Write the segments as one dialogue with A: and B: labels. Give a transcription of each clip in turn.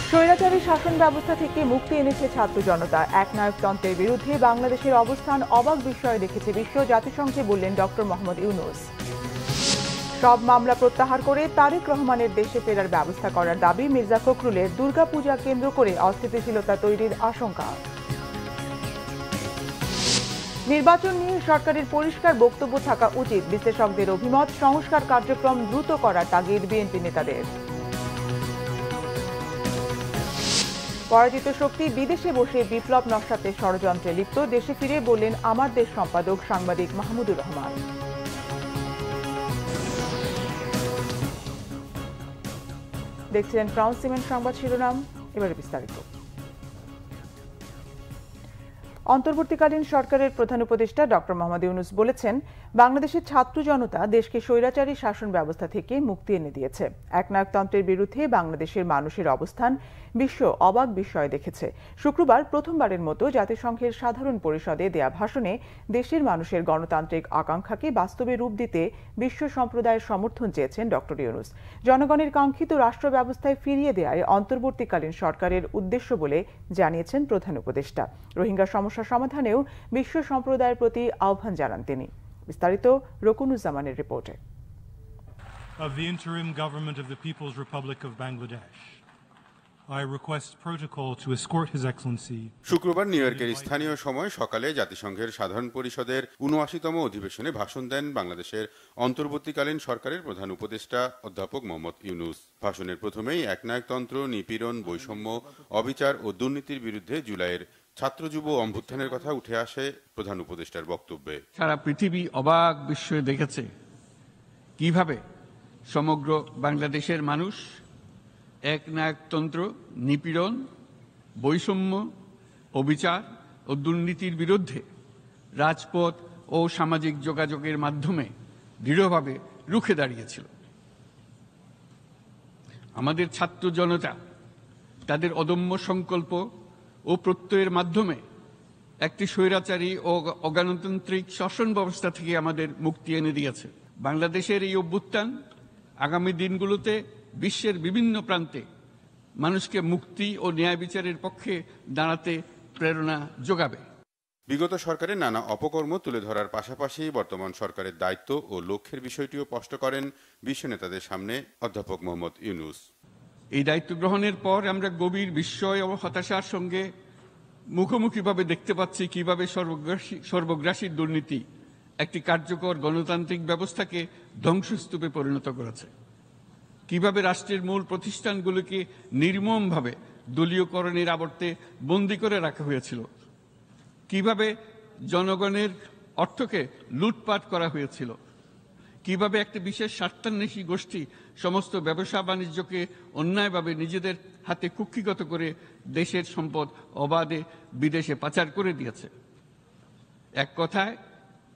A: স্বৈরাচারী শাসন ব্যবস্থা থেকে মুক্তি এনেছে ছাত্র জনতা। একনায়কতন্ত্রের বিরুদ্ধে বাংলাদেশের অবস্থান অবাক বিস্ময়ে দেখেছে বিশ্ব, জাতিসংঘে বললেন ডক্টর মোহাম্মদ ইউনূস। সব মামলা প্রত্যাহার করে তারেক রহমানের দেশে ফেরার ব্যবস্থা করার দাবি মির্জা ফখরুলের। দুর্গাপূজা কেন্দ্র করে অস্থিতিশীলতা তৈরির আশঙ্কা। নির্বাচন নিয়ে সরকারের পরিষ্কার বক্তব্য থাকা উচিত, বিশ্লেষকদের অভিমত। সংস্কার কার্যক্রম দ্রুত করার তাগিদ বিএনপি নেতাদের। পরাজিত শক্তি বিদেশে বসে বিপ্লব নস্যাতের ষড়যন্ত্রে লিপ্ত, দেশে ফিরে বললেন আমার দেশ সম্পাদক সাংবাদিক মাহমুদুর রহমান। দেখছিলেন ক্রাউন সিমেন্ট সংবাদ শিরোনাম, এবারে বিস্তারিত। অন্তর্বর্তীকালীন সরকারের প্রধান উপদেষ্টা ডক্টর মোহাম্মদ ইউনূস বলেছেন, বাংলাদেশের ছাত্র জনতা দেশকে স্বৈরাচারী শাসন ব্যবস্থা থেকে মুক্তি এনে দিয়েছে। একনায়কতন্ত্রের বিরুদ্ধে বাংলাদেশের মানুষের অবস্থান বিশ্ব অবাক বিস্ময়ে দেখেছে। শুক্রবার প্রথমবারের মতো জাতিসংঘের সাধারণ পরিষদে দেয়া ভাষণে দেশের মানুষের গণতান্ত্রিক আকাঙ্ক্ষাকে বাস্তবে রূপ দিতে বিশ্ব সম্প্রদায়ের সমর্থন চেয়েছেন ডক্টর ইউনূস। জনগণের কাঙ্ক্ষিত রাষ্ট্র ব্যবস্থায় ফিরিয়ে দেয়াই অন্তর্বর্তীকালীন সরকারের উদ্দেশ্য বলে জানিয়েছেন প্রধান উপদেষ্টা। রোহিঙ্গা সমস্যা সমাধানেও বিশ্ব সম্প্রদায়ের প্রতি আহ্বান জানান তিনি। বিস্তারিত রকুনুজ্জামানের রিপোর্টে।
B: Of the interim government of the People's Republic of Bangladesh, I request protocol to escort His Excellency.
C: শুক্রবার নিউ ইয়র্কের স্থানীয় সময় সকালে জাতিসংঘের সাধারণ পরিষদের ৭৯তম অধিবেশনে ভাষণ দেন বাংলাদেশের অন্তর্বর্তীকালীন সরকারের প্রধান উপদেষ্টা অধ্যাপক মোহাম্মদ ইউনূস। ভাষণের প্রথমেই একনায়কতন্ত্র, নিপীড়ন, বৈষম্য, অবিচার ও দুর্নীতির বিরুদ্ধে জুলাইয়ের ছাত্র যুব অভ্যুত্থানের কথা উঠে আসে প্রধান উপদেষ্টার বক্তব্যে।
D: সারা পৃথিবী অবাক বিস্ময়ে দেখেছে কিভাবে সমগ্র বাংলাদেশের মানুষ একনায়কতন্ত্র, নিপীড়ন, বৈষম্য, অবিচার ও দুর্নীতির বিরুদ্ধে রাজপথ ও সামাজিক যোগাযোগের মাধ্যমে দৃঢ়ভাবে রুখে দাঁড়িয়েছিল। আমাদের ছাত্র জনতা তাদের অদম্য সংকল্প ও প্রত্যয়ের মাধ্যমে একটি স্বৈরাচারী ও অগণতান্ত্রিক শাসন ব্যবস্থা থেকে আমাদের মুক্তি এনে দিয়েছে। বাংলাদেশের এই অভ্যুত্থান আগামী দিনগুলোতে বিশ্বের বিভিন্ন প্রান্তে মানুষকে মুক্তি ও ন্যায় বিচারের পক্ষে দাঁড়াতে প্রেরণা যোগাবে।
C: বিগত সরকারের নানা অপকর্ম তুলে ধরার পাশাপাশি বর্তমান সরকারের দায়িত্ব ও লক্ষ্যের বিষয়টিও স্পষ্ট করেন বিশ্ব নেতাদের সামনে অধ্যাপক মোহাম্মদ ইউনূস।
D: এই দায়িত্ব গ্রহণের পর আমরা গভীর বিস্ময় ও হতাশার সঙ্গে মুখোমুখিভাবে দেখতে পাচ্ছি কিভাবে সর্বগ্রাসী দুর্নীতি একটি কার্যকর গণতান্ত্রিক ব্যবস্থাকে ধ্বংসস্তূপে পরিণত করেছে, কিভাবে রাষ্ট্রের মূল প্রতিষ্ঠানগুলোকে নির্মমভাবে দলীয়করণের আবর্তে বন্দী করে রাখা হয়েছিল, কিভাবে জনগণের অর্থকে লুটপাট করা হয়েছিল, কিভাবে একটি বিশেষ স্বার্থান্বেষী গোষ্ঠী সমস্ত ব্যবসা বাণিজ্যকে অন্যায়ভাবে নিজেদের হাতে কুক্ষিগত করে দেশের সম্পদ অবাধে বিদেশে পাচার করে দিয়েছে। এক কথায়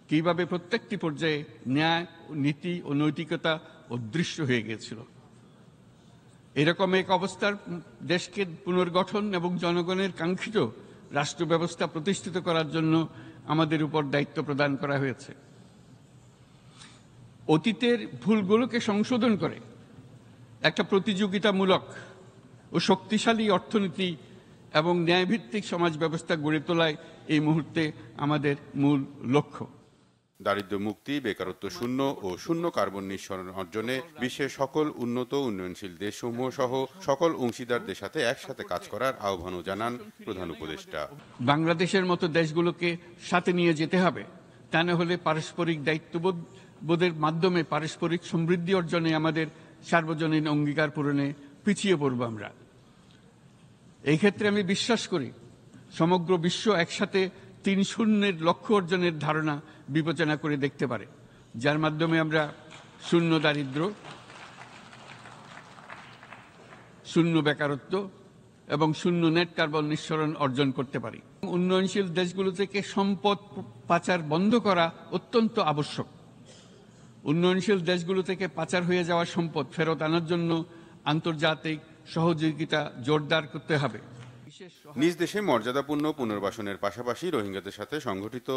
D: কিভাবে প্রত্যেকটি পর্যায়ে ন্যায়, নীতি ও নৈতিকতা অদৃশ্য হয়ে গিয়েছিল। এরকম এক অবস্থার দেশকে পুনর্গঠন এবং জনগণের কাঙ্ক্ষিত রাষ্ট্র ব্যবস্থা প্রতিষ্ঠিত করার জন্য আমাদের উপর দায়িত্ব প্রদান করা হয়েছে। অতীতের ভুলগুলোকে সংশোধন করে একটা প্রতিযোগিতামূলক ও শক্তিশালী অর্থনীতি এবং ন্যায়ভিত্তিক সমাজ ব্যবস্থা গড়ে তোলাই এই মুহূর্তে আমাদের মূল লক্ষ্য।
C: দারিদ্র্য মুক্তি, বেকারত্ব শূন্য ও শূন্য কার্বন নিঃসরণ অর্জনে বিশ্বের সকল উন্নত উন্নয়নশীল দেশসমূহ সহ সকল অংশীদারদের সাথে একসাথে কাজ করার আহ্বানও জানান প্রধান উপদেষ্টা।
D: বাংলাদেশের মতো দেশগুলোকে সাথে নিয়ে যেতে হবে, তা না হলে পারস্পরিক দায়িত্ববোধের মাধ্যমে পারস্পরিক সমৃদ্ধি অর্জনে আমাদের সার্বজনীন অঙ্গীকার পূরণে পিছিয়ে পড়ব আমরা। এই ক্ষেত্রে আমি বিশ্বাস করি সমগ্র বিশ্ব একসাথে ৩-০ লক্ষ্য অর্জনের ধারণা বিবেচনা করে দেখতে পারে, যার মাধ্যমে আমরা শূন্য দারিদ্র্য, শূন্য বেকারত্ব এবং শূন্য নেট কার্বন নিঃসরণ অর্জন করতে পারি। উন্নয়নশীল দেশগুলো থেকে সম্পদ পাচার বন্ধ করা অত্যন্ত আবশ্যক। উন্নয়নশীল দেশগুলো থেকে পাচার হয়ে যাওয়া সম্পদ ফেরত আনার জন্য আন্তর্জাতিক সহযোগিতা জোরদার করতে হবে।
C: নিজ দেশে মর্যাদাপূর্ণ পুনর্বাসনের পাশাপাশি রোহিঙ্গাদের সাথে সংঘটিত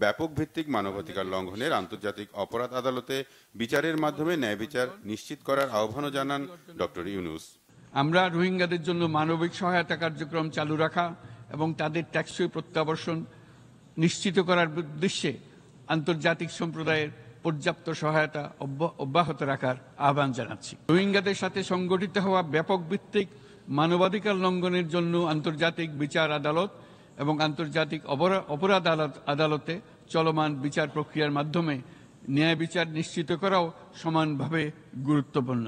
C: ব্যাপক ভিত্তিক মানবাধিকার লঙ্ঘনের আন্তর্জাতিক অপরাধ আদালতে বিচারের মাধ্যমে ন্যায় বিচার নিশ্চিত করার আহ্বানও জানান ডক্টর ইউনূস।
D: আমরা রোহিঙ্গাদের জন্য মানবিক সহায়তা কার্যক্রম চালু রাখা এবং তাদের টেকসই প্রত্যাবর্তন নিশ্চিত করার উদ্দেশ্যে আন্তর্জাতিক সম্প্রদায়ের পর্যাপ্ত সহায়তা অব্যাহত রাখার আহ্বান জানাচ্ছি। রোহিঙ্গাদের সাথে সংগঠিত হওয়া ব্যাপক ভিত্তিক মানবাধিকার লঙ্ঘনের জন্য আন্তর্জাতিক বিচার আদালত এবং আন্তর্জাতিক অপরাধ আদালতে চলমান বিচার প্রক্রিয়ার মাধ্যমে ন্যায় বিচার নিশ্চিত করাও সমানভাবে গুরুত্বপূর্ণ।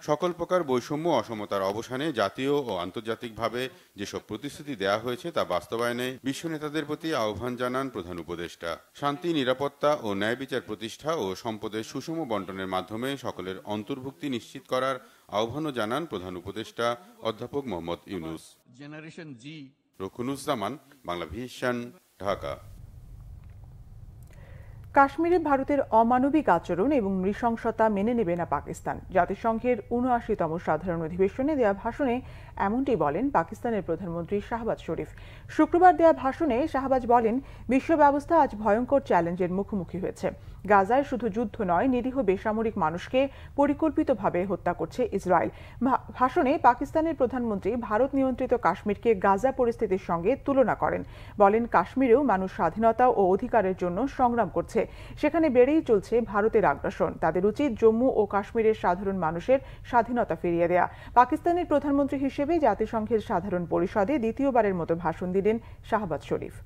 C: সকল প্রকার বৈষম্য অসমতার অবসানে জাতীয় ও আন্তর্জাতিকভাবে যেসব প্রতিশ্রুতি দেওয়া হয়েছে তা বাস্তবায়নে বিশ্ব নেতাদের প্রতি আহ্বান জানান প্রধান উপদেষ্টা। শান্তি, নিরাপত্তা ও ন্যায় বিচার প্রতিষ্ঠা ও সম্পদের সুষম বন্টনের মাধ্যমে সকলের অন্তর্ভুক্তি নিশ্চিত করার আহ্বানও জানান প্রধান উপদেষ্টা অধ্যাপক মোহাম্মদ ইউনূস।
D: জেনারেশন জি।
C: রুকুনুজ্জামান, বাংলা ভিশন, ঢাকা।
A: কাশ্মীরে ভারতের অমানবিক আচরণ এবং নৃশংসতা মেনে নেবে না পাকিস্তান। জাতিসংঘের ৭৯তম সাধারণ অধিবেশনে দেয়া ভাষণে এমনটি বলেন পাকিস্তানের প্রধানমন্ত্রী শাহবাজ শরীফ। শুক্রবার দেয়া ভাষণে শাহবাজ বলেন, বিশ্ব ব্যবস্থা আজ ভয়ঙ্কর চ্যালেঞ্জের মুখোমুখি হয়েছে। গাজায় শুধু যুদ্ধ নয়, নিরীহ বেসামরিক মানুষকে পরিকল্পিতভাবে হত্যা করছে ইসরায়েল। ভাষণে পাকিস্তানের প্রধানমন্ত্রী ভারত নিয়ন্ত্রিত কাশ্মীরকে গাজা পরিস্থিতির সঙ্গে তুলনা করেন। বলেন, কাশ্মীরেও মানুষ স্বাধীনতা ও অধিকারের জন্য সংগ্রাম করছে, সেখানে বেড়েই চলছে ভারতের আগ্রাসন। তাদের উচিত জম্মু ও কাশ্মীরের সাধারণ মানুষের স্বাধীনতা ফিরিয়ে দেয়া। পাকিস্তানের প্রধানমন্ত্রী হিসেবে জাতিসংঘের সাধারণ পরিষদে দ্বিতীয়বারের মতো ভাষণ দিলেন শাহবাজ শরীফ।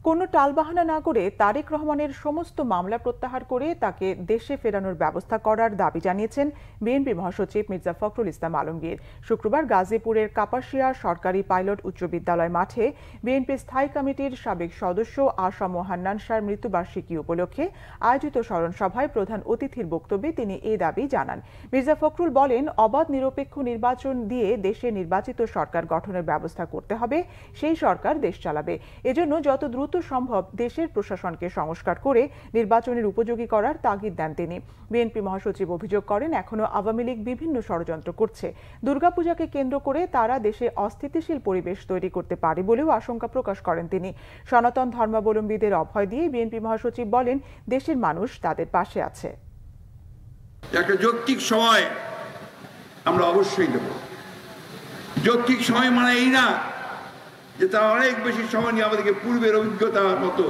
A: কোনো টালবাহানা না করে তারেক রহমানের সমস্ত মামলা প্রত্যাহার করে তাকে দেশে ফেরানোর ব্যবস্থা করার দাবি জানিয়েছেন বিএনপি মহাসচিব মির্জা ফখরুল ইসলাম আলমগীর। শুক্রবার গাজীপুরের কাপাসিয়া সরকারি পাইলট উচ্চ বিদ্যালয় মাঠে বিএনপি স্থায়ী কমিটির সাবেক সদস্য আসাম হান্নান শাহর মৃত্যুবার্ষিকী উপলক্ষে আয়োজিত স্মরণ সভায় প্রধান অতিথির বক্তব্যে তিনি এই দাবি জানান। মির্জা ফখরুল বলেন, অবাধ নিরপেক্ষ নির্বাচন দিয়ে দেশে নির্বাচিত সরকার গঠনের ব্যবস্থা করতে হবে, সেই সরকার দেশ চালাবে। এজন্য যত দ্রুত সম্ভব দেশের প্রশাসনকে সংস্কার করে নির্বাচনের উপযোগী করার তাগিদ দেন তিনি। বিএনপি মহাসচিব অভিযোগ করেন, এখনো আওয়ামী লীগ বিভিন্ন ষড়যন্ত্র করছে। দুর্গাপূজাকে কেন্দ্র করে তারা দেশে অস্থিতিশীল পরিবেশ তৈরি করতে পারে বলেও আশঙ্কা প্রকাশ করেন তিনি। সনাতন ধর্মাবলম্বীদের অভয় দিয়ে বিএনপি মহাসচিব বলেন, দেশের মানুষ তাদের পাশে আছে।
E: একটা যৌক্তিক সময় আমরা অবশ্যই দেব। যৌক্তিক সময় মানে এই না যে তা অনেক বেশি সময় নিয়ে আমাদেরকে পূর্বের অভিজ্ঞতার মতো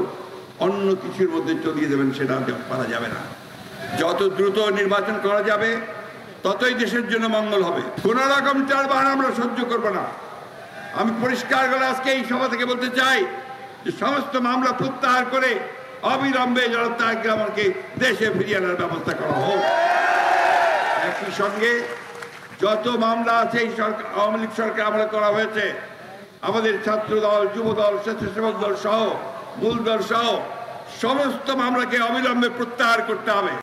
E: অন্য কিছুর মধ্যে চলিয়ে দেবেন, সেটা পারা যাবে না। যত দ্রুত নির্বাচন করা যাবে ততই দেশের জন্য মঙ্গল হবে। কোন রকম টালবাহানা আমরা সহ্য করব না। আমি পরিষ্কার করে আজকে এই সভা থেকে বলতে চাই যে সমস্ত মামলা প্রত্যাহার করে অবিলম্বে জনাব তারেক রহমানকে দেশে ফিরিয়ে আনার ব্যবস্থা করা হোক। একই সঙ্গে যত মামলা আছে এই সরকার, আওয়ামী লীগ সরকার আমলে করা হয়েছে, আমাদের ছাত্র দল, যুব দল, স্বেচ্ছাসেবক দল সহ মূল দল সহ সমস্ত মামলাকে অবিলম্বে প্রত্যাহার করতে হবে।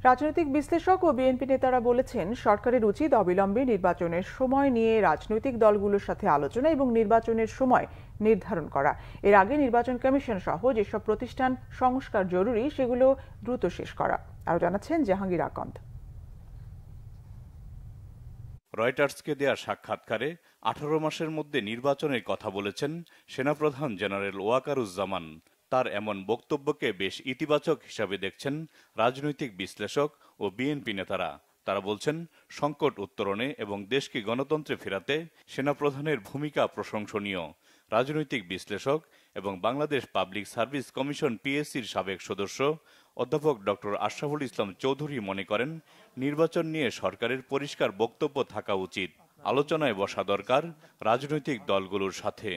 A: রাজনৈতিক বিশ্লেষক ও বিএনপি নেতারা বলেছেন, সরকারের উচিত অবিলম্বে নির্বাচনের সময় নিয়ে রাজনৈতিক দলগুলোর সাথে আলোচনা এবং নির্বাচনের সময় নির্ধারণ করা। এর আগে নির্বাচন কমিশন সহ যেসব প্রতিষ্ঠান সংস্কার জরুরি সেগুলো দ্রুত শেষ করা। আরও জানাচ্ছেন জাহাঙ্গীর আকন্দ।
F: রয়টার্সকে দেয়া সাক্ষাৎকারে 18 মাসের মধ্যে নির্বাচনের কথা বলেছেন সেনাপ্রধান জেনারেল ওয়াকারুজ্জামান। তার এমন বক্তব্যকে বেশ ইতিবাচক হিসাবে দেখছেন রাজনৈতিক বিশ্লেষক ও বিএনপি নেতারা। তারা বলছেন, সংকট উত্তরণে এবং দেশকে গণতন্ত্রে ফেরাতে সেনাপ্রধানের ভূমিকা প্রশংসনীয়। রাজনৈতিক বিশ্লেষক এবং বাংলাদেশ পাবলিক সার্ভিস কমিশন পিএসসির সাবেক সদস্য অধ্যাপক ডক্টর আশরাফুল ইসলাম চৌধুরী মনে করেন, নির্বাচন নিয়ে সরকারের পরিষ্কার বক্তব্য থাকা উচিত। আলোচনায় বসা দরকার রাজনৈতিক দলগুলোর সাথে।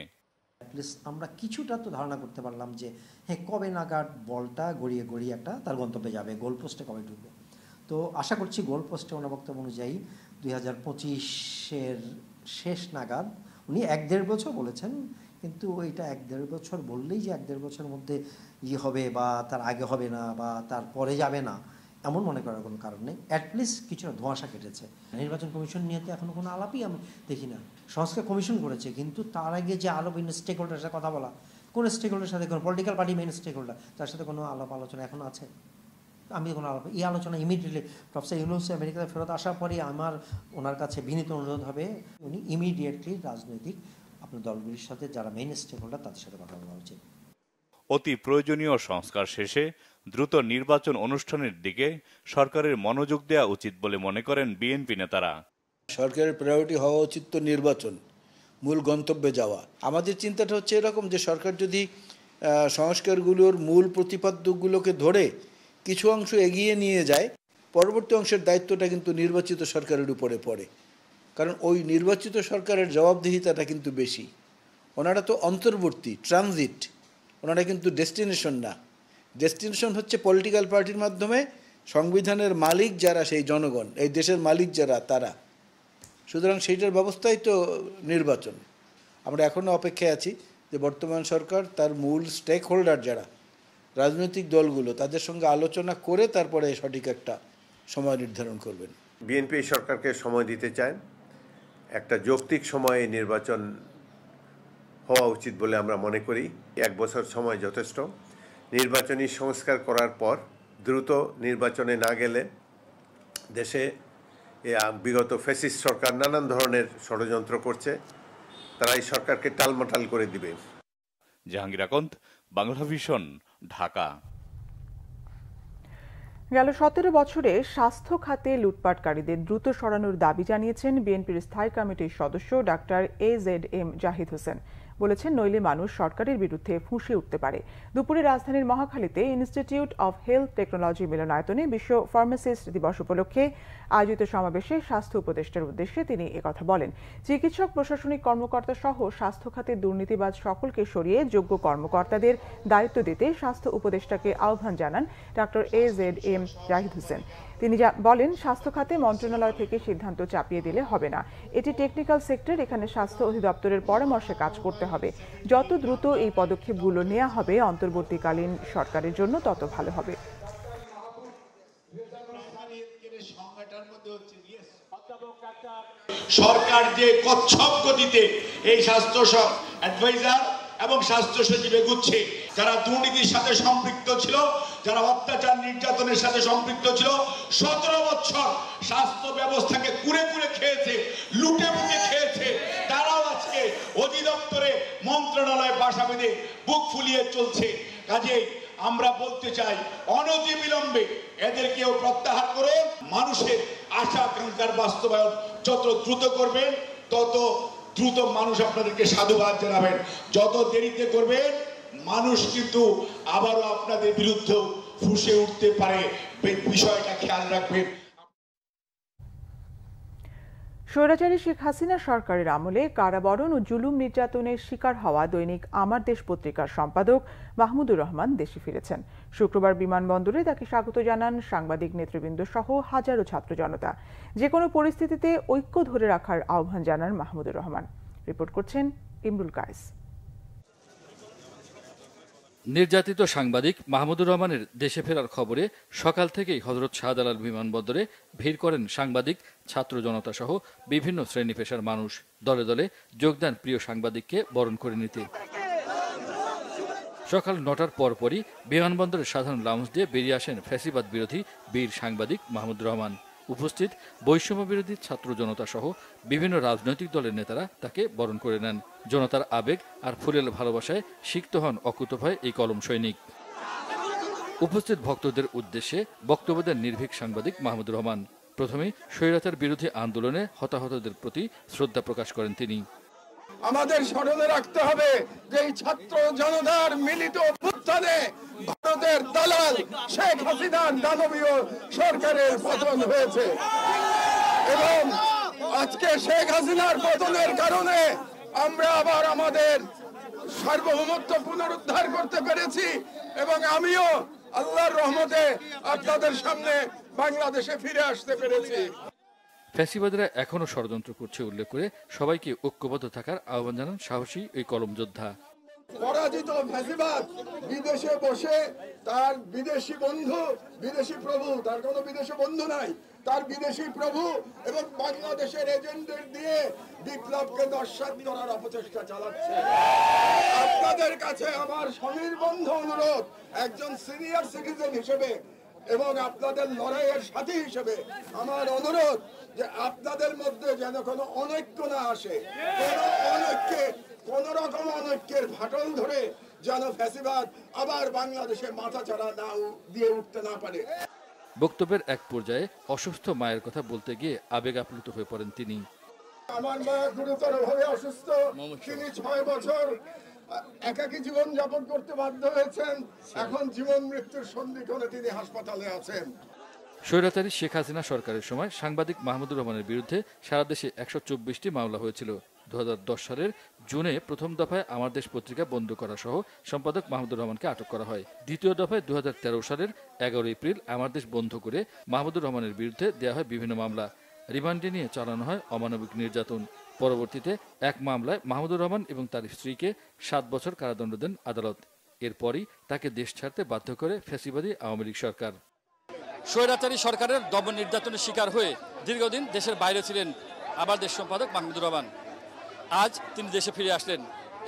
G: আমরা কিছুটা তো ধারণা করতে পারলাম যে হ্যাঁ, কবে নাগাদ বলটা গড়িয়ে গড়িয়ে একটা তার গন্তব্যে যাবে, গোলপোস্টে কবে ঢুকবে। তো আশা করছি গোলপোস্টে ওনার বক্তব্য অনুযায়ী 2025-এর শেষ নাগাদ, উনি 1-1.5 বছর বলেছেন, কিন্তু ওইটা 1-1.5 বছর বললেই যে 1-1.5 বছরের মধ্যে হবে বা তার আগে হবে না বা তার পরে যাবে না, এমন মনে করার কোনো কারণ নেই। অ্যাটলিস্ট কিছুটা ধোঁয়াশা কেটেছে। নির্বাচন কমিশন নিয়ে তো এখনও কোনো আলাপই আমি দেখি না। সংস্কার কমিশন করেছে, কিন্তু তার আগে যে আলাপ স্টেক হোল্ডারের সাথে কথা বলা, কোনো স্টেক হোল্ডারের সাথে, কোনো political party main stake holder, তার সাথে কোনো আলাপ আলোচনা এখনও আছে? আমি কোনো আলাপ, এই আলোচনা ইমিডিয়েটলি প্রফেসর ইউনূস আমেরিকাতে ফেরত আসার পরে আমার ওনার কাছে বিনীত অনুরোধ হবে, উনি ইমিডিয়েটলি রাজনৈতিক আপনার দলগুলির সাথে যারা মেইন স্টেক হোল্ডার তাদের সাথে কথা বলা উচিত।
F: অতি প্রয়োজনীয় সংস্কার শেষে দ্রুত নির্বাচন অনুষ্ঠানের দিকে সরকারের মনোযোগ দেওয়া উচিত বলে মনে করেন বিএনপি নেতারা।
H: সরকারের প্রায়োরিটি হওয়া উচিত তো নির্বাচন, মূল গন্তব্যে যাওয়া। আমাদের চিন্তাটা হচ্ছে এরকম যে সরকার যদি সংস্কারগুলোর মূল প্রতিপাদ্যগুলোকে ধরে কিছু অংশ এগিয়ে নিয়ে যায়, পরবর্তী অংশের দায়িত্বটা কিন্তু নির্বাচিত সরকারের উপরে পড়ে। কারণ ওই নির্বাচিত সরকারের জবাবদিহিতাটা কিন্তু বেশি। ওনারা তো অন্তর্বর্তী, ট্রানজিট, ওনারা কিন্তু ডেস্টিনেশন না। ডেস্টিনেশন হচ্ছে পলিটিক্যাল পার্টির মাধ্যমে সংবিধানের মালিক যারা, সেই জনগণ, এই দেশের মালিক যারা, তারা। সুতরাং সেইটার ব্যবস্থাই তো নির্বাচন। আমরা এখনও অপেক্ষায় আছি যে বর্তমান সরকার তার মূল স্টেক হোল্ডার যারা, রাজনৈতিক দলগুলো, তাদের সঙ্গে আলোচনা করে তারপরে সঠিক একটা সময় নির্ধারণ করবেন।
I: বিএনপি সরকারকে সময় দিতে চায়, একটা যৌক্তিক সময়ে নির্বাচন হওয়া উচিত বলে আমরা মনে করি। 1 বছর সময় যথেষ্ট। নির্বাচনী সংস্কার করার পর দ্রুত নির্বাচনে না গেলে দেশে বিগত ফ্যাসিস্ট সরকার নানান ধরনের ষড়যন্ত্র করছে, তারা এই সরকারকে টালমাটাল করে দিবে।
F: জাহাঙ্গীর আকন্দ, বাংলা ভিশন, ঢাকা।
A: গেল 17 বছরে স্বাস্থ্য খাতে লুটপাটকারীদের দ্রুত সরানোর দাবি জানিয়েছেন বিএনপির স্থায়ী কমিটির সদস্য ডাক্তার AZM জাহিদ হোসেন। বলেছেন, নইলে মানুষ সরকারের বিরুদ্ধে ফুঁসে উঠতে পারে। দুপুরে রাজধানীর মহাখালীতে ইনস্টিটিউট অব হেলথ টেকনোলজি মিলনায়তনে বিশ্ব ফার্মাসিস্ট দিবস উপলক্ষে আয়োজিত সমাবেশে স্বাস্থ্য উপদেষ্টার উদ্দেশ্যে তিনি একথা বলেন। চিকিৎসক, প্রশাসনিক কর্মকর্তা সহ স্বাস্থ্য খাতের দুর্নীতিবাজ সকলকে সরিয়ে যোগ্য কর্মকর্তাদের দায়িত্ব দিতে স্বাস্থ্য উপদেষ্টাকে আহ্বান জানান ডাক্তার AZM জাহিদ হোসেন। তিনি বলেন, স্বাস্থ্য খাতে মন্ত্রণালয় থেকে সিদ্ধান্ত চাপিয়ে দিলে হবে না। এটি টেকনিক্যাল সেক্টর, এখানে স্বাস্থ্য অধিদপ্তরের পরামর্শে কাজ করতে হবে। যত দ্রুত এই পদক্ষেপগুলো নেওয়া হবে অন্তর্বর্তীকালীন সরকারের জন্য তত ভালো হবে।
J: সরকার যে কচ্ছপ গতিতে এই স্বাস্থ্য অ্যাডভাইজার এবং স্বাস্থ্য সচিব এগুচ্ছে, যারা দুর্নীতির সাথে সম্পৃক্ত ছিল, যারা অত্যাচার নির্যাতনের সাথে সম্পৃক্ত ছিল, 17 বছর স্বাস্থ্য ব্যবস্থাকে কুড়ে কুড়ে খেয়েছে, লুটে পুটে খেয়েছে, তারাও আজকে অধিদপ্তরে মন্ত্রণালয়ে বাসা বেঁধে বুক ফুলিয়ে চলছে। কাজেই আমরা বলতে চাই, অনতিবিলম্বে এদেরকেও প্রত্যাহার করে মানুষের আশা আকাঙ্ক্ষার বাস্তবায়ন যত দ্রুত করবেন তত দ্রুত মানুষ আপনাদেরকে সাধুবাদ জানাবেন। যত দেরিতে করবেন মানুষ কিন্তু আবারও আপনাদের বিরুদ্ধে ফুঁসে উঠতে পারে, বিষয়টা খেয়াল রাখবেন।
A: স্বৈরাচারী শেখ হাসিনা সরকারের আমলে কারাবরণ ও জুলুম নির্যাতনের শিকার হওয়া দৈনিক আমার দেশ পত্রিকার সম্পাদক মাহমুদুর রহমান দেশে ফিরেছেন। শুক্রবার বিমানবন্দরে তাকে স্বাগত জানান সাংবাদিক নেতৃবৃন্দ সহ হাজারো ছাত্র জনতা। যে কোনো পরিস্থিতিতে ঐক্য ধরে রাখার আহ্বান জানান মাহমুদুর রহমান। রিপোর্ট করছেন ইমরুল কায়েস।
K: নির্যাতিত সাংবাদিক মাহমুদুর রহমানের দেশে ফেরার খবরে সকাল থেকেই হযরত শাহজালাল বিমানবন্দরে ভিড় করেন সাংবাদিক, ছাত্র জনতা সহ বিভিন্ন শ্রেণী পেশার মানুষ। দলে দলে যোগদান প্রিয় সাংবাদিককে বরণ করে নিতে। সকাল 9টার পরপরই বিমানবন্দরের সাধারণ লাউঞ্জ দিয়ে বেরিয়ে আসেন ফ্যাসিবাদ বিরোধী বীর সাংবাদিক মাহমুদুর রহমান। উপস্থিত বৈষম্য বিরোধী ছাত্র জনতা সহ বিভিন্ন রাজনৈতিক দলের নেতারা তাকে বরণ করে নেন। জনতার আবেগ আর ফুলেল ভালোবাসায় সিক্ত হন অকুতোভয় এই কলম সৈনিক। উপস্থিত ভক্তদের উদ্দেশ্যে বক্তব্য দেন নির্ভীক সাংবাদিক মাহমুদুর রহমান। প্রথমে স্বৈরাচার বিরোধী আন্দোলনে হতাহতদের প্রতি শ্রদ্ধা প্রকাশ করেন তিনি।
L: আমাদের স্মরণে রাখতে হবে যে এই ছাত্র জনতার মিলিত অভ্যুত্থানে ভারতের দালাল শেখ হাসিনার দানবীয় সরকারের পতন হয়েছে এবং আজকে শেখ হাসিনার পতনের কারণে আমরা আবার আমাদের সার্বভৌমত্ব পুনরুদ্ধার করতে পেরেছি এবং আমিও আল্লাহর রহমতে আপনাদের সামনে বাংলাদেশে ফিরে আসতে পেরেছি।
K: ফ্যাসিবাদীরা এখনো ষড়যন্ত্র করছে উল্লেখ করে সবাইকে ঐক্যবদ্ধ থাকার আহ্বান জানান সাহসী এই কলম যোদ্ধা।
L: পরাজিত ফ্যাসিবাদ বিদেশে বসে তার বিদেশি বন্ধু, বিদেশি প্রভু, তার কোনো বিদেশি বন্ধু নাই, তার বিদেশি প্রভু এবং বাংলাদেশের এজেন্টদের দিয়ে বিপ্লবকে নস্যাৎ করার অপচেষ্টা চালাচ্ছে। আপনাদের কাছে আমার সনির্বন্ধ অনুরোধ, একজন সিনিয়র সিটিজেন হিসেবে এবং আপনাদের লড়াইয়ের সাথী হিসেবে আমার অনুরোধ যে আপনাদের মধ্যে যেন কোনো অনৈক্য না আসে, কোন রকম অনৈক্যের ফাটল ধরে যেন ফ্যাসিবাদ আবার বাংলাদেশে মাথাচাড়া না দিয়ে উঠতে না পারে।
K: বক্তব্যের এক পর্যায়ে অসুস্থ মায়ের কথা বলতে গিয়ে আবেগ আপ্লুত হয়ে পড়েন তিনি।
L: আমার মা গুরুতরভাবে অসুস্থ, তিনি 6 বছর একাকী জীবন যাপন করতে বাধ্য হয়েছেন, এখন জীবন মৃত্যুর সন্ধিক্ষণে তিনি হাসপাতালে আছেন।
K: স্বৈরাচারী শেখ হাসিনা সরকারের সময় সাংবাদিক মাহমুদুর রহমানের বিরুদ্ধে সারা দেশে ১২৪টি মামলা হয়েছিল। ২০১০ সালের জুনে প্রথম দফায় আমার দেশ পত্রিকা বন্ধ করা সহ সম্পাদক মাহমুদুর রহমানকে আটক করা হয়। দ্বিতীয় দফায় ২০১৩ সালের ১১ এপ্রিল আমার দেশ বন্ধ করে মাহমুদুর রহমানের বিরুদ্ধে দেওয়া হয় বিভিন্ন মামলা। রিমান্ডে নিয়ে চালানো হয় অমানবিক নির্যাতন। পরবর্তীতে এক মামলায় মাহমুদুর রহমান এবং তার স্ত্রীকে ৭ বছর কারাদণ্ড দেন আদালত। এরপরই তাকে দেশ ছাড়তে বাধ্য করে ফ্যাসিবাদী আওয়ামী লীগ সরকার। স্বৈরাচারী সরকারের দমন নির্যাতনের শিকার হয়ে দীর্ঘদিন দেশের বাইরে ছিলেন আমার দেশ সম্পাদক মাহমুদুর রহমান। আজ তিনি দেশে ফিরে আসলেন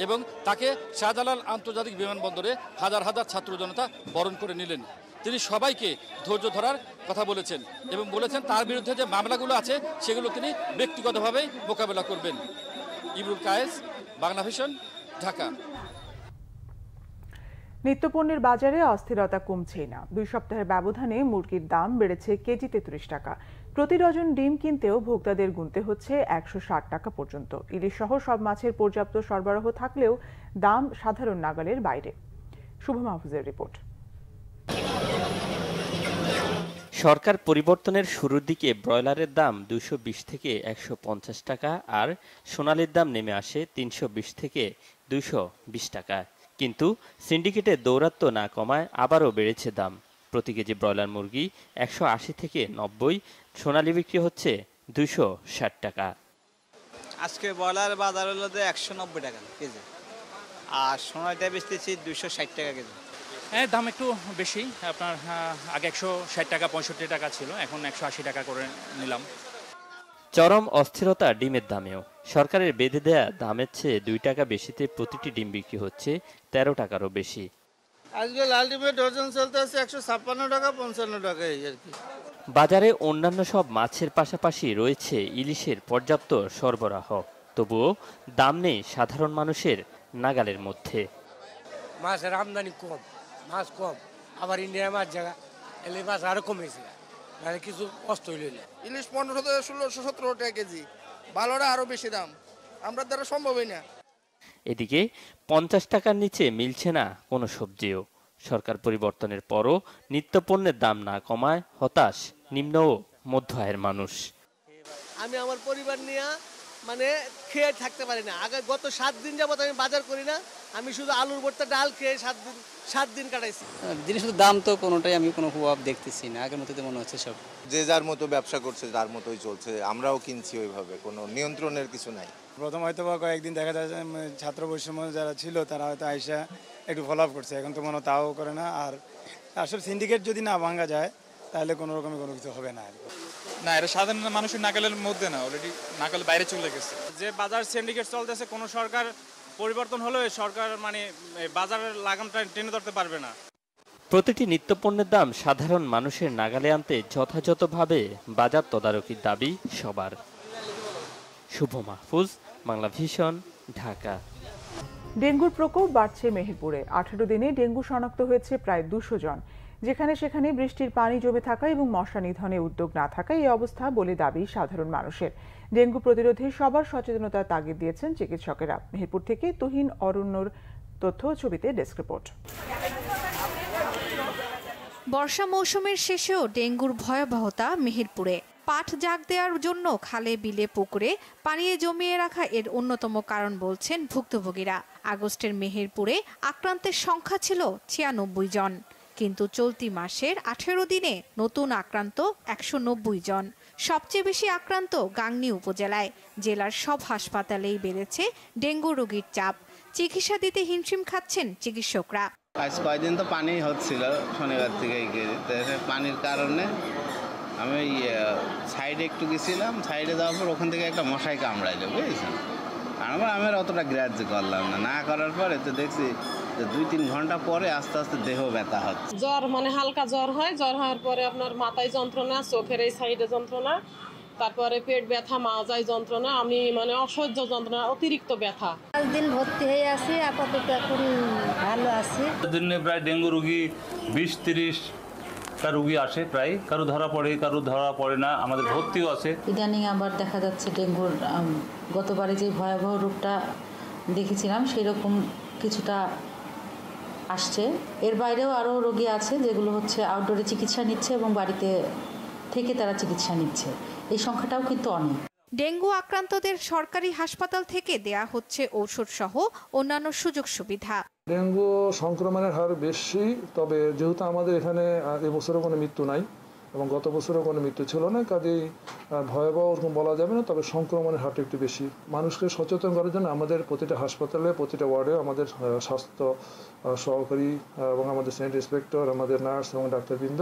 K: এবং তাকে শাহজালাল আন্তর্জাতিক বিমানবন্দরে হাজার হাজার ছাত্র জনতা বরণ করে নিলেন। তিনি সবাইকে ধৈর্য ধরার কথা বলেছেন এবং বলেছেন তার বিরুদ্ধে যে মামলাগুলো আছে সেগুলো তিনি ব্যক্তিগতভাবেই মোকাবেলা করবেন। ইমরুল কায়েস, বাংলা ভিশন, ঢাকা।
A: নিত্যপণ্যের বাজারে অস্থিরতা কমছেই না। 2 সপ্তাহের ব্যবধানে মুরগির দাম বেড়েছে কেজি 33 টাকা। প্রতি ডজন ডিম কিনতেও ভোক্তাদের গুনতে হচ্ছে 160 টাকা পর্যন্ত। ইলিশ সহ সব মাছের পর্যাপ্ত সরবরাহ থাকলেও দাম সাধারণ নাগালের বাইরে। শুভ মাহফুজের রিপোর্ট।
M: সরকার পরিবর্তনের শুরুর দিকে ব্রয়লারের দাম 220 থেকে 150 টাকা আর সোনালির দাম নেমে আসে 320 থেকে 220 টাকা। কিন্তু সিন্ডিকেটে দৌরাত্ম্য না কমায় আবারও বেড়েছে দাম। প্রতি কেজি ব্রয়লার মুরগি 180 থেকে 90, সোনালি বিক্রি হচ্ছে 260 টাকা।
N: আজকে ব্রয়লার বাজার হলো 190 টাকা কেজি, আর সোনালিটা বেচতেছি 260 টাকা কেজি।
O: হ্যাঁ, দাম একটু বেশি। আপনার আগে 160 টাকা 65 টাকা ছিল, এখন 180 টাকা করে নিলাম।
M: চরম অস্থিরতা ডিমের দামেও। সরকারের বেঁধে দেয়া দামের চেয়ে 2 টাকা বেশিতে প্রতিটি ডিম বিক্রি হচ্ছে 13 টাকারও বেশি।
N: আজকে লাল ডিমের ডজন চলতে আছে 156 টাকা 55 টাকা এই আর কি।
M: বাজারে অন্যান্য সব মাছের পাশাপাশি রয়েছে ইলিশের পর্যাপ্ত সরবরাহ, তবুও দাম নেই সাধারণ মানুষের নাগালের মধ্যে।
P: মাছের আমদানি কম, মাছ কম, আবার ইন্ডিয়ার মাছ জায়গা এলে মাছ আরো কমেছে, মানে কিছু কষ্ট হইল।
Q: ইলিশ 15 থেকে 1600 17 টাকা কেজি, ভালোটা আরো বেশি দাম, আমরা দ্বারা সম্ভবই না।
M: এদিকে 50 টাকার নিচে মিলছে না কোনো সবজিও। সরকার পরিবর্তনের পরও নিত্যপণ্যের দাম না কমায় হতাশ নিম্ন ও মধ্য আয়ের মানুষ।
P: আমি আমার পরিবার নিয়ে মানে খেয়ে থাকতে পারি না। আগে গত 7 দিন যাবত আমি বাজার করি না, আমি শুধু আলুর ভর্তা ডাল খেয়ে 7 দিন কাটাইছি।
R: জিনিসের দাম তো কোনোটাই আমি কোনো প্রভাব দেখতেছি না, আগের মতো মনে হচ্ছে সব
S: যে যার মতো ব্যবসা করছে, যার মতোই চলছে, আমরাও কিনছি, ওইভাবে কোনো নিয়ন্ত্রণের কিছু নাই।
T: প্রথম হয়তো বা কয়েকদিন দেখা যায় ছাত্র বৈষম্য যারা ছিল তারা হয়তো আইসা একটু ফলো আপ করছে, এখন তো মনে তাও করে না। আর আসলে সিন্ডিকেট যদি না ভাঙা যায় তাহলে কোনো রকমের কোনো কিছু হবে না।
U: না, এটা সাধারণ মানুষের নাগালের মধ্যে না, অলরেডি নাগাল বাইরে চলে গেছে।
V: যে বাজার সিন্ডিকেট চলতেছে, কোনো সরকার পরিবর্তন হলেও সরকার মানে বাজারের লাগামটা টেনে ধরতে পারবে না।
M: প্রতিটি নিত্যপণ্যের দাম সাধারণ মানুষের নাগালে আনতে যথাযথভাবে বাজার তদারকির দাবি সবার। শুভ মাহফুজ, বাংলা ভিশন, ঢাকা।
A: ডেঙ্গুর প্রকোপ বাড়ছে মেহেরপুরে। 18 দিনে ডেঙ্গু শনাক্ত হয়েছে প্রায় 200 জন। যেখানে সেখানে বৃষ্টির পানি জমে থাকা এবং মশা নিধনে উদ্যোগ না থাকায় এই অবস্থা বলে দাবি সাধারণ মানুষের। ডেঙ্গু প্রতিরোধে সবার সচেতনতার তাগিদ দিয়েছেন চিকিৎসকেরা। মেহেরপুর থেকে তুহিন অরণ্যর তথ্য, ছবিতে ডেস্ক রিপোর্ট।
W: বর্ষা মৌসুমের শেষেও ডেঙ্গুর ভয়াবহতা মেহেরপুরে। পাট জাগ দেওয়ার জন্য খালে বিলে পুকুরে পানি জমিয়ে রাখা এর অন্যতম কারণ বলছেন ভুক্তভোগীরা। আগস্টের মেহেরপুরে আক্রান্তের সংখ্যা ছিল 96 জন, কিন্তু চলতি মাসের 18 দিনে নতুন আক্রান্ত 190 জন। সবচেয়ে বেশি আক্রান্ত গাংনী উপজেলায়। জেলার সব হাসপাতালেই বেড়েছে ডেঙ্গু রোগীর চাপ। চিকিৎসা দিতে হিমশিম খাচ্ছেন চিকিৎসকরা।
X: আজ কয়েকদিন তো পানি হচ্ছিল, শনিবার থেকে পানির কারণে আমি সাইডে একটু গেছিলাম। সাইডে যাওয়ার পর ওখান থেকে একটা মশাই কামড়াইলো, বুঝেছেন। আমার অতটা গ্রাহ্য করলাম না করার পরে তো দেখছি যে 2-3 ঘন্টা পরে আস্তে আস্তে দেহ ব্যথা হচ্ছে।
Y: জ্বর মানে হালকা জ্বর হয়, জ্বর হওয়ার পরে আপনার মাথায় যন্ত্রণা, চোখের এই সাইডে যন্ত্রণা,
B: তারপরে পেট ব্যথা, মাজায় যন্ত্রণা, আমি মানে অসহ্য যন্ত্রণা, অতিরিক্ত ব্যথা।
C: 5 দিন ভর্তি হয়ে আছি, আপাতত এখন ভালো আছি।
D: দিনে প্রায় ডেঙ্গু রোগী 20-30টা রোগী আসে, প্রায় কারো ধরা পড়ে, কারো ধরা পড়ে না, আমাদের ভর্তিও আছে।
E: ইদানিং আবার দেখা যাচ্ছে ডেঙ্গুর গতবারে যে ভয়াবহ রূপটা দেখেছিলাম সেরকম কিছুটা আসছে। এর বাইরেও আরও রোগী আছে যেগুলো হচ্ছে আউটডোরে চিকিৎসা নিচ্ছে এবং বাড়িতে থেকে তারা চিকিৎসা নিচ্ছে। এই সংখ্যাটাও কিন্তু অনেক।
W: ডেঙ্গু আক্রান্তদের সরকারি হাসপাতাল থেকে দেয়া হচ্ছে ঔষধ সহ অন্যান্য সুযোগ সুবিধা।
Y: ডেঙ্গু সংক্রমণের হার বেশি, তবে যেহেতু আমাদের এখানে এবছরও কোনো মৃত্যু নাই এবং গত বছরও কোনো মৃত্যু ছিল না, কাজেই ভয়াবহ ওরকম বলা যাবে না, তবে সংক্রমণের হারটা একটু বেশি। মানুষকে সচেতন করার জন্য আমাদের প্রতিটা হাসপাতালে, প্রতিটা ওয়ার্ডে আমাদের স্বাস্থ্য সহকারী এবং আমাদের সেন্টার ইন্সপেক্টর, আমাদের নার্স এবং ডাক্তারবৃন্দ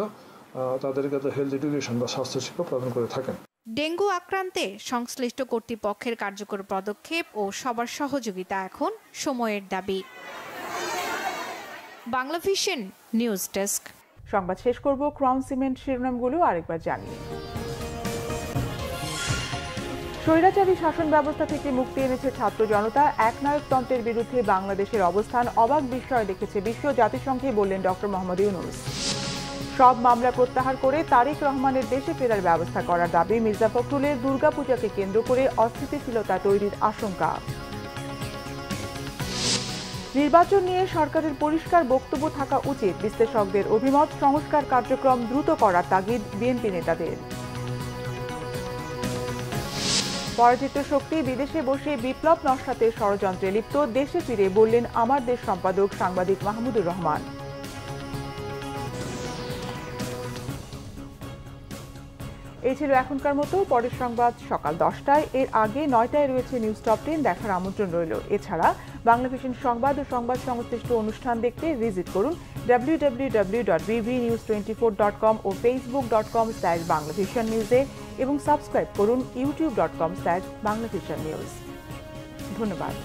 Y: তাদেরকে তো হেলথ এডুকেশন বা স্বাস্থ্য শিক্ষা প্রদান করে থাকেন।
W: ডেঙ্গু আক্রান্তে সংশ্লিষ্ট কর্তৃপক্ষের কার্যকর পদক্ষেপ ও সবার সহযোগিতা এখন সময়ের দাবি। Bangla vision news desk.
A: সংবাদ শেষ করব ক্রাউন সিমেন্ট শিরোনামগুলো আরেকবার জানিয়ে। স্বৈরাচারী শাসন ব্যবস্থা থেকে মুক্তি এনেছে ছাত্র জনতা, একনায়কতন্ত্রের বিরুদ্ধে বাংলাদেশের অবস্থান অবাক বিস্ময় দেখেছে বিশ্ব, জাতিসংঘে বললেন ডক্টর মোহাম্মদ ইউনূস। সব মামলা প্রত্যাহার করে তারেক রহমানের দেশে ফেরার ব্যবস্থা করার দাবি, মির্জা ফখরুলের দুর্গাপূজাকে কেন্দ্র করে অস্থিতিশীলতা তৈরির আশঙ্কা। নির্বাচন নিয়ে সরকারের পরিষ্কার বক্তব্য থাকা উচিত, বিশ্লেষকদের অভিমত, সংস্কার কার্যক্রম দ্রুত করার তাগিদ বিএনপি নেতাদের। পরাজিত শক্তি বিদেশে বসে বিপ্লব নস্যাতের ষড়যন্ত্রে লিপ্ত, দেশে ফিরে বললেন আমার দেশ সম্পাদক সাংবাদিক মাহমুদুর রহমান। এই ছিল এখনকার মতো, পরের সংবাদ সকাল 10টায়, এর আগে 9টায় রয়েছে নিউজ টপ 10 দেখার আমন্ত্রণ রইল। এছাড়া বাংলা ভিশন সংবাদ ও সংবাদ সংশ্লিষ্ট অনুষ্ঠান দেখতে ভিজিট করুন www.bbnews24.com ও facebook.com/banglavisionnews এবং সাবস্ক্রাইব করুন youtube.com/banglavisionnews। ধন্যবাদ।